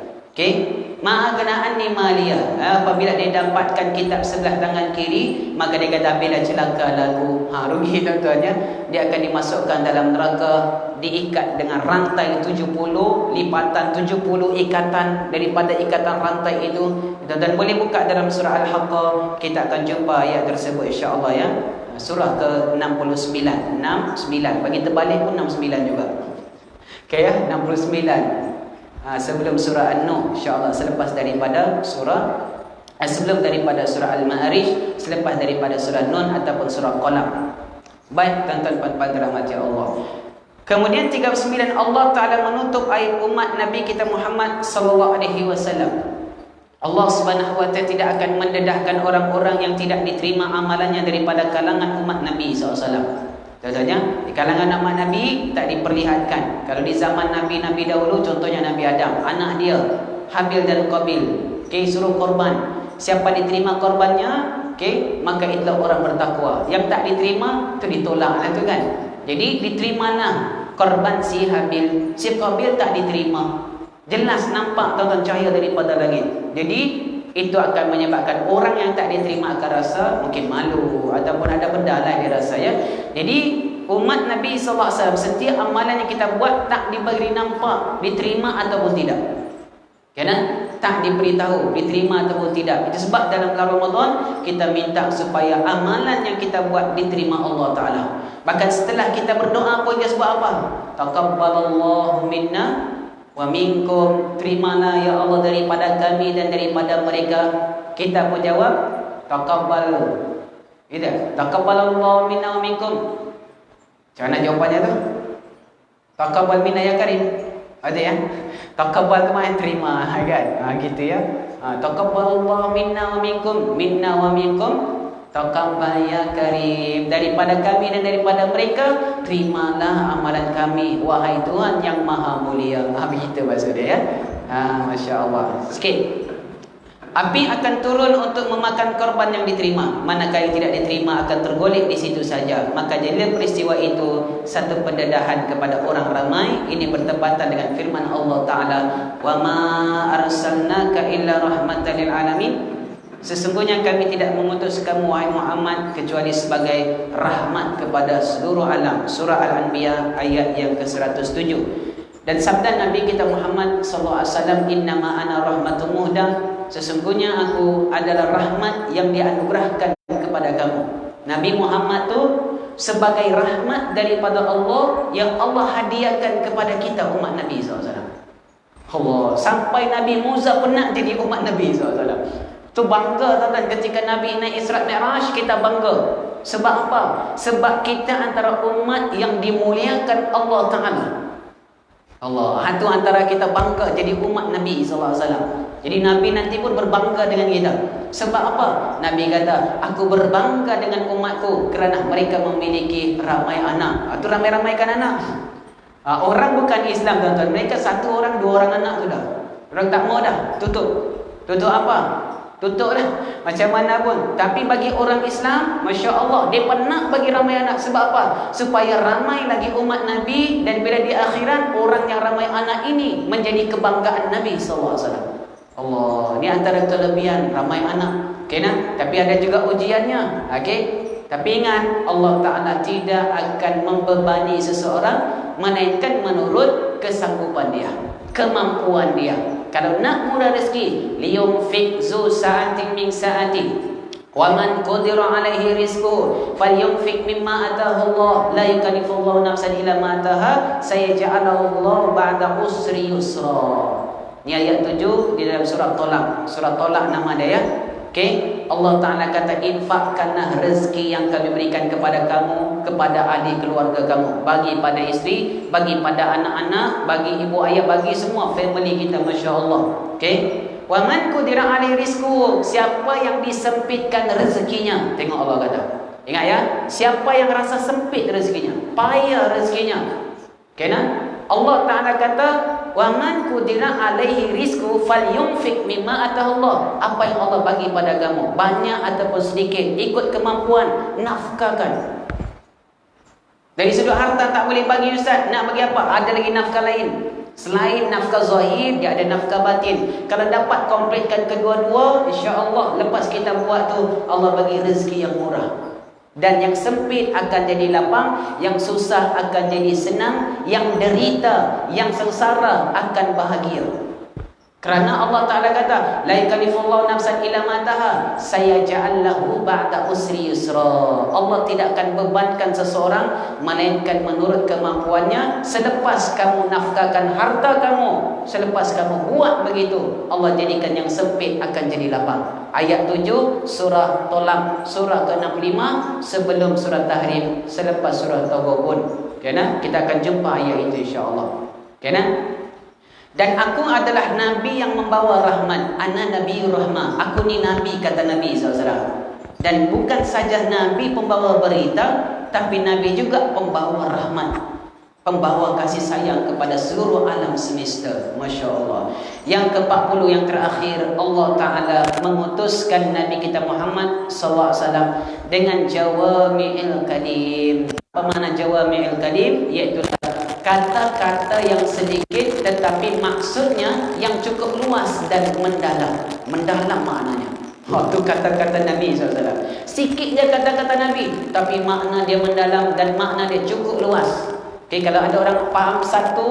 Ma'agna anni maliyah. Apabila dia dapatkan kitab sebelah tangan kiri, maka dia kata bila celaka lagu. Rugi tuan-tuan ya. Dia akan dimasukkan dalam neraka, diikat dengan rantai 70, lipatan 70 ikatan daripada ikatan rantai itu. Tuan-tuan boleh buka dalam surah Al-Haqqah, kita akan jumpa ayat tersebut insya-Allah ya. Surah ke-69, 69. Bagi terbalik pun 69 juga. Ya, 69. Sebelum surah An-Nur insya-Allah, selepas daripada surah sebelum daripada surah Al-Ma'arij, selepas daripada surah Nun ataupun surah Qalam. Baik tuan-tuan puan-puan dirahmati Allah. Kemudian 39, Allah Ta'ala menutup aib umat Nabi kita Muhammad sallallahu alaihi wasallam. Allah Subhanahu wa Ta'ala tidak akan mendedahkan orang-orang yang tidak diterima amalannya daripada kalangan umat Nabi SAW. Contohnya di kalangan umat Nabi tak diperlihatkan. Kalau di zaman Nabi-Nabi dahulu, contohnya Nabi Adam, anak dia Habil dan Qabil, suruh korban. Siapa diterima korbannya, okey, maka itulah orang bertakwa. Yang tak diterima, tu ditolak lah tu kan. Jadi diterimalah korban si Habil. Si Qabil tak diterima. Jelas nampak tuan-tuan cahaya daripada langit. Jadi itu akan menyebabkan orang yang tak diterima akan rasa mungkin malu ataupun ada benda lah dia rasa ya. Jadi umat Nabi SAW, setiap amalan yang kita buat tak diberi nampak diterima ataupun tidak. Kerana tak diberitahu diterima ataupun tidak. Itu sebab dalam bulan Ramadan kita minta supaya amalan yang kita buat diterima Allah Ta'ala. Bahkan setelah kita berdoa pun dia sebut apa? Taqabbalallahu minna wa minkum, terimalah ya Allah daripada kami dan daripada mereka. Kita pun jawab taqabbal. Gitu. Taqabbalallahu minna wa minkum. Macam mana jawapannya tu? Taqabbal minna ya Karim. Ada ya? Taqabbal tu maknanya terima kan? Gitu ya. Taqabbalallahu minna wa minkum, minna wa minkum. Taqabbal ya Karim, daripada kami dan daripada mereka, terimalah amalan kami wahai Tuhan yang Maha Mulia. Begitu maksud dia ya. Masya-Allah. Sikit. Api akan turun untuk memakan korban yang diterima. Manakala yang tidak diterima akan tergolek di situ saja. Maka jadilah peristiwa itu satu pendedahan kepada orang ramai. Ini bertepatan dengan firman Allah Ta'ala, wa ma arsalnaka illa rahmatan lil alamin. Sesungguhnya kami tidak mengutus kamu wahai Muhammad kecuali sebagai rahmat kepada seluruh alam. Surah Al-Anbiya ayat yang ke-107. Dan sabda Nabi kita Muhammad sallallahu alaihi wasallam, innama ana rahmatun muhdah, sesungguhnya aku adalah rahmat yang dianugerahkan kepada kamu. Nabi Muhammad tu sebagai rahmat daripada Allah yang Allah hadiahkan kepada kita umat Nabi SAW. Allah, sampai Nabi Musa pun nak jadi umat Nabi SAW. Tu bangga tuan-tuan, ketika Nabi naik Isra Mi'raj kita bangga. Sebab apa? Sebab kita antara umat yang dimuliakan Allah Ta'ala. Allah, itu antara kita bangga jadi umat Nabi SAW. Jadi Nabi nanti pun berbangga dengan kita. Sebab apa? Nabi kata, aku berbangga dengan umatku kerana mereka memiliki ramai anak. Itu ramai-ramaikan anak. Orang bukan Islam tuan-tuan, mereka satu orang, dua orang anak sudah. Orang tak mau dah, tutup. Tutup apa? Tutup dah. Macam mana pun. Tapi bagi orang Islam, Masya Allah, dia pernah bagi ramai anak. Sebab apa? Supaya ramai lagi umat Nabi. Dan bila di akhirat, orang yang ramai anak ini menjadi kebanggaan Nabi SAW. Allah, ini antara kelebihan ramai anak. Okay, nah? Tapi ada juga ujiannya. Okay? Tapi ingat, Allah Ta'ala tidak akan membebani seseorang melainkan menurut kesanggupan dia, kemampuan dia. Kalau nak murah rezeki, liyunfiq zu sa'atin min sa'ati, wa man qadira 'alaihi rizquhu falyunfiq mimma ataahu Allah, la yukallifullahu nafsan illa ma ataaha, sayaj'alullahu ba'da usri yusra. Ini ayat 7 di dalam surah Tolak. Surah Tolak nama dia ya. Okey, Allah Ta'ala kata, infakkanlah rezeki yang kami berikan kepada kamu, kepada ahli keluarga kamu, bagi pada isteri, bagi pada anak-anak, bagi ibu ayah, bagi semua family kita, Masya Allah. Okey, wa man qudira 'alaihi rizquhu, siapa yang disempitkan rezekinya. Tengok Allah kata, ingat ya, siapa yang rasa sempit rezekinya, payah rezekinya. Okey nah? Allah Ta'ala kata, wa man qudira 'alaihi rizquhu falyunfiq mimma ataahu Allah. Apa yang Allah bagi pada kamu, banyak ataupun sedikit, ikut kemampuan, nafkahkan. Dari sudut harta tak boleh bagi ustaz, nak bagi apa? Ada lagi nafkah lain. Selain nafkah zahir, dia ada nafkah batin. Kalau dapat kompletkan kedua-dua, insya-Allah lepas kita buat tu, Allah bagi rezeki yang murah. Dan yang sempit akan jadi lapang, yang susah akan jadi senang, yang derita, yang sengsara akan bahagia. Kerana Allah Ta'ala kata, la yukallifullahu nafsan illa ma ataaha, sayaj'allahu ba'da usri yusra. Allah tidak akan bebankan seseorang melainkan menurut kemampuannya. Selepas kamu nafkahkan harta kamu, selepas kamu buat begitu, Allah jadikan yang sempit akan jadi lapang. Ayat 7 surah Tolak, surah ke-65, sebelum surah Tahrim, selepas surah Taghabun. Kena kita akan jumpa ayat itu insya-Allah. Kena. Dan aku adalah Nabi yang membawa rahmat. Ana Nabi Rahmah. Aku ni Nabi, kata Nabi SAW. Dan bukan saja Nabi pembawa berita, tapi Nabi juga pembawa rahmat. pembawa kasih sayang kepada seluruh alam semesta. Masya Allah. Yang ke-40 yang terakhir, Allah Ta'ala mengutuskan Nabi kita Muhammad sallallahu alaihi wasallam dengan jawami'il kalim. Apa makna jawami'il kalim? Iaitu kata-kata yang sedikit tetapi maksudnya yang cukup luas dan mendalam. Mendalam maknanya. Itu kata-kata Nabi SAW. Sikit je kata-kata Nabi, tapi makna dia mendalam dan makna dia cukup luas. Kalau ada orang faham satu,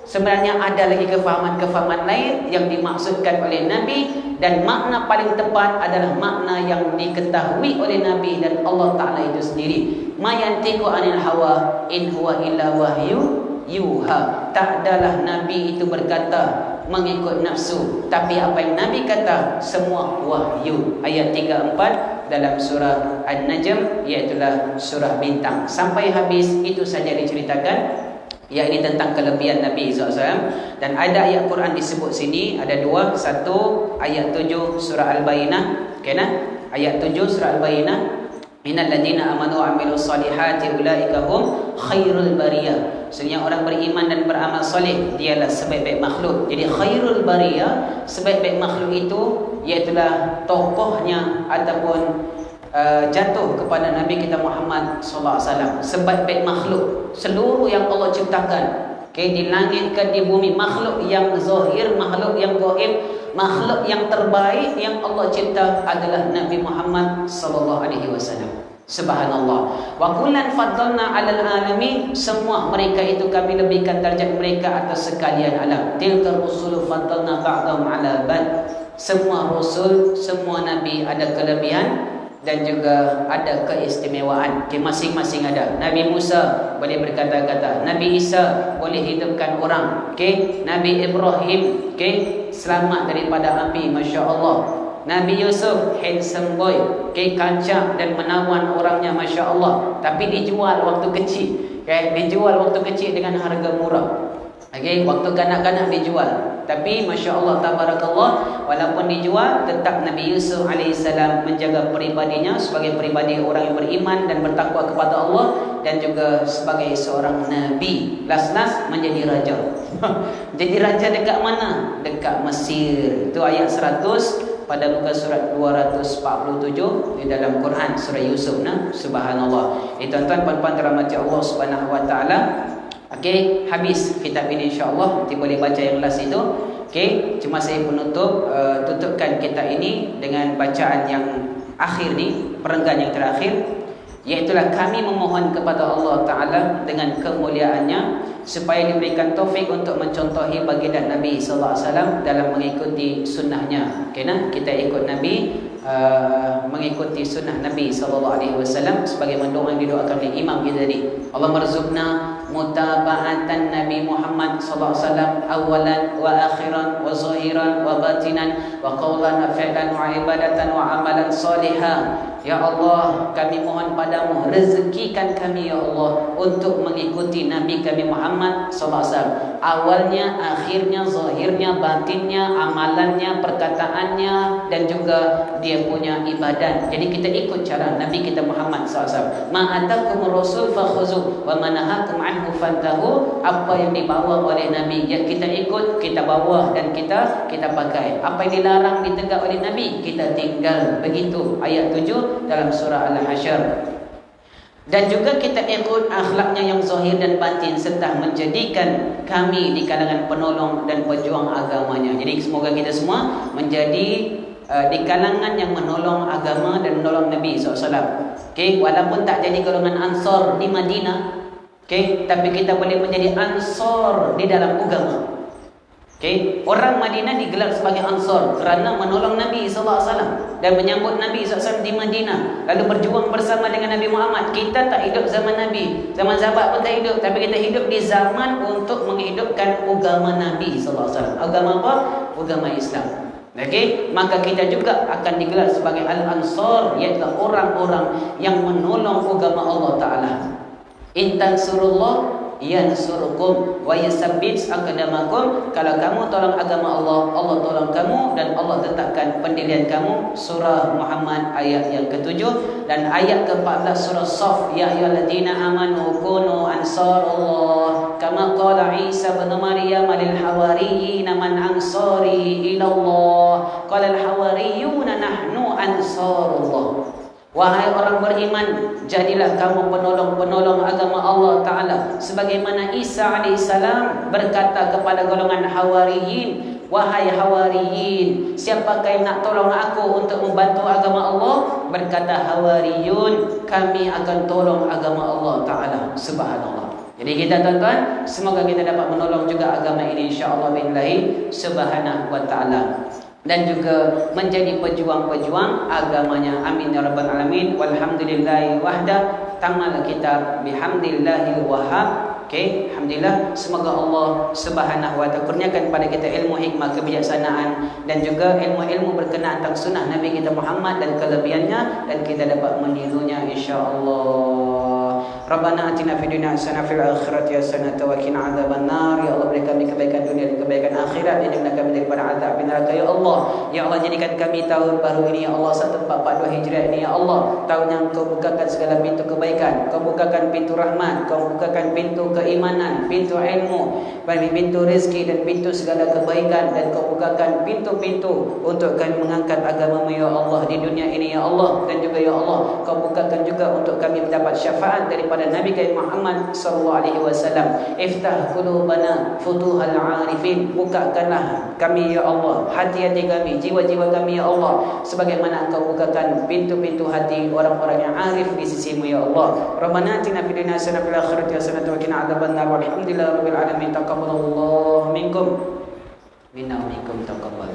sebenarnya ada lagi kefahaman-kefahaman lain yang dimaksudkan oleh Nabi, dan makna paling tepat adalah makna yang diketahui oleh Nabi dan Allah Ta'ala itu sendiri. Ma yantiqu anil hawa in huwa illa wahyu yuha. Tak adalah Nabi itu berkata mengikut nafsu, tapi apa yang Nabi kata semua wahyu. Ayat 34 dalam surah An-Najm, iaitulah surah bintang. Sampai habis itu saja diceritakan. Ya, ini tentang kelebihan Nabi SAW. Dan ada ayat Quran disebut sini, ada dua. Satu, ayat 7 surah Al-Bayyinah. Ayat 7 surah Al-Bayyinah. Innal ladina amanu wa amilus solihati ulaika hum khairul bariyah. Sebenarnya orang beriman dan beramal soleh, dialah sebaik-baik makhluk. Jadi khairul bariyah, sebaik-baik makhluk itu iaitulah tokohnya ataupun jatuh kepada Nabi kita Muhammad sallallahu alaihi wasallam. Sebaik-baik makhluk seluruh yang Allah ciptakan, di langit ke di bumi, makhluk yang zahir, makhluk yang gaib, makhluk yang terbaik yang Allah cipta adalah Nabi Muhammad sallallahu alaihi wasallam. Subhanallah. Wa kullan faddalna 'alal alamin. Semua mereka itu kami lebihkan darjat mereka atas sekalian alam. Tilka rusulu faddalna ba'dahum 'ala ba'd. Semua rasul, semua nabi ada kelebihan dan juga ada keistimewaan. Masing-masing ada. Nabi Musa boleh berkata-kata, Nabi Isa boleh hidupkan orang, Nabi Ibrahim selamat daripada api, Masya Allah. Nabi Yusuf handsome boy, kancah dan menawan orangnya, Masya Allah. Tapi dijual waktu kecil, dijual waktu kecil dengan harga murah. Waktu kanak-kanak dijual. Tapi Masya Allah, tabarakallah, walaupun dijual, tetap Nabi Yusuf alaihissalam menjaga peribadinya sebagai peribadi orang yang beriman dan bertakwa kepada Allah, dan juga sebagai seorang Nabi. Last-last menjadi raja. Jadi raja dekat mana? Dekat Mesir. Itu ayat 100 pada muka surat 247 di dalam Quran, surah Yusuf. Subhanallah. Tuan-tuan, puan-puan dirahmati Allah Subhanahu wa taala. Habis kitab ini insya-Allah. Nanti boleh baca yang last itu. Cuma saya tutupkan kitab ini dengan bacaan yang akhir ni, perenggan yang terakhir, iaitulah kami memohon kepada Allah Ta'ala dengan kemuliaannya supaya diberikan taufik untuk mencontohi baginda Nabi sallallahu alaihi wasallam dalam mengikuti sunnahnya. Kita ikut Nabi, mengikuti sunnah Nabi sallallahu alaihi wasallam sebagaimana doa yang didoakan oleh Imam Ghazali. Allah marzuqna mutaba'atan Nabi Muhammad sallallahu alaihi wasallam awalan wa akhiran wa zahiran wa batinan wa qawlan wa fi'lan wa ibadatan wa amalan salihah. Ya Allah, kami mohon padamu, rezekikan kami ya Allah untuk mengikuti Nabi kami Muhammad sallallahu alaihi wasallam, awalnya, akhirnya, zahirnya, batinnya, amalannya, perkataannya, dan juga dia punya ibadat. Jadi kita ikut cara Nabi kita Muhammad sallallahu alaihi wasallam. Ma'atakum rasul fakhuzu wa manahakum anhu fantahu. Apa yang dibawa oleh Nabi yang kita ikut, kita bawa dan kita pakai. Apa yang dilarang, ditegak oleh Nabi, kita tinggal. Begitu ayat 7 dalam surah Al-Hasyr. Dan juga kita ikut akhlaknya yang zahir dan batin, serta menjadikan kami di kalangan penolong dan pejuang agamanya. Jadi semoga kita semua menjadi di kalangan yang menolong agama dan menolong Nabi SAW. Walaupun tak jadi golongan Ansar di Madinah, tapi kita boleh menjadi Ansar di dalam agama. Orang Madinah digelar sebagai Ansar kerana menolong Nabi SAW dan menyambut Nabi SAW di Madinah, lalu berjuang bersama dengan Nabi Muhammad. Kita tak hidup zaman Nabi, zaman sahabat pun tak hidup, tapi kita hidup di zaman untuk menghidupkan agama Nabi SAW. Agama apa? Agama Islam. Maka kita juga akan digelar sebagai Al-Ansar, iaitu orang-orang yang menolong agama Allah Ta'ala. In tansurullah yansurkum wa yusabbit aqdamakum. Kalau kamu tolong agama Allah, Allah tolong kamu dan Allah tetapkan pendirian kamu. Surah Muhammad ayat yang ke-7 dan ayat ke-14 surah Shaf, ya ayyuhalladzina amanu kunu ansarallah kama qala Isa bin Maryam lil hawariyyin man ansari ila Allah qala al hawariyuna nahnu ansarullah. Wahai orang beriman, jadilah kamu penolong-penolong agama Allah Ta'ala. Sebagaimana Isa AS berkata kepada golongan Hawariyin, wahai Hawariyin, siapakah yang nak tolong aku untuk membantu agama Allah? Berkata Hawariyun, kami akan tolong agama Allah Ta'ala. Subhanallah. Jadi kita tuan-tuan, semoga kita dapat menolong juga agama ini insya-Allah billahi subhanahu wa ta'ala, dan juga menjadi pejuang-pejuang agamanya. Amin ya rabbal alamin. Walhamdulillahi wahda. Tamal kitab bihamdillahil wahhab. Okey, alhamdulillah. Semoga Allah Subhanahu wa taala kurniakan kepada kita ilmu, hikmah, kebijaksanaan dan juga ilmu-ilmu berkenaan tentang sunnah Nabi kita Muhammad dan kelebihannya, dan kita dapat menirunya insya-Allah. Rabbana atina fid dunya hasanah fil akhirati hasanah wa qina adzabannar. Ya Allah, beri kami kebaikan dunia dan kebaikan akhirat, dan janganlah kami daripada azab neraka ya Allah. Ya Allah, jadikan kami tahun baru ini ya Allah 1442 Hijriah ini ya Allah tahun yang Kau bukakan segala pintu kebaikan, Kau bukakan pintu rahmat, Kau bukakan pintu keimanan, pintu ilmu, pintu rezeki dan pintu segala kebaikan, dan Kau bukakan pintu-pintu untuk kami mengangkat agama-Mu ya Allah di dunia ini ya Allah, dan juga ya Allah Kau bukakan juga untuk kami mendapat syafaat daripada Nabi kita Muhammad sallallahu alaihi wasallam. Iftah qulubana futuhal arifin, bukakanlah kami ya Allah, hati-hati kami, jiwa-jiwa kami ya Allah, sebagaimana Engkau bukakan pintu-pintu hati orang-orang yang arif di sisi-Mu ya Allah. Rabbana atina fid dunya hasanah fil akhirati hasanah wa qina adzabannar. Walhamdulillahirabbil alamin. Taqabbalallahu minkum minna wa minkum taqabbal.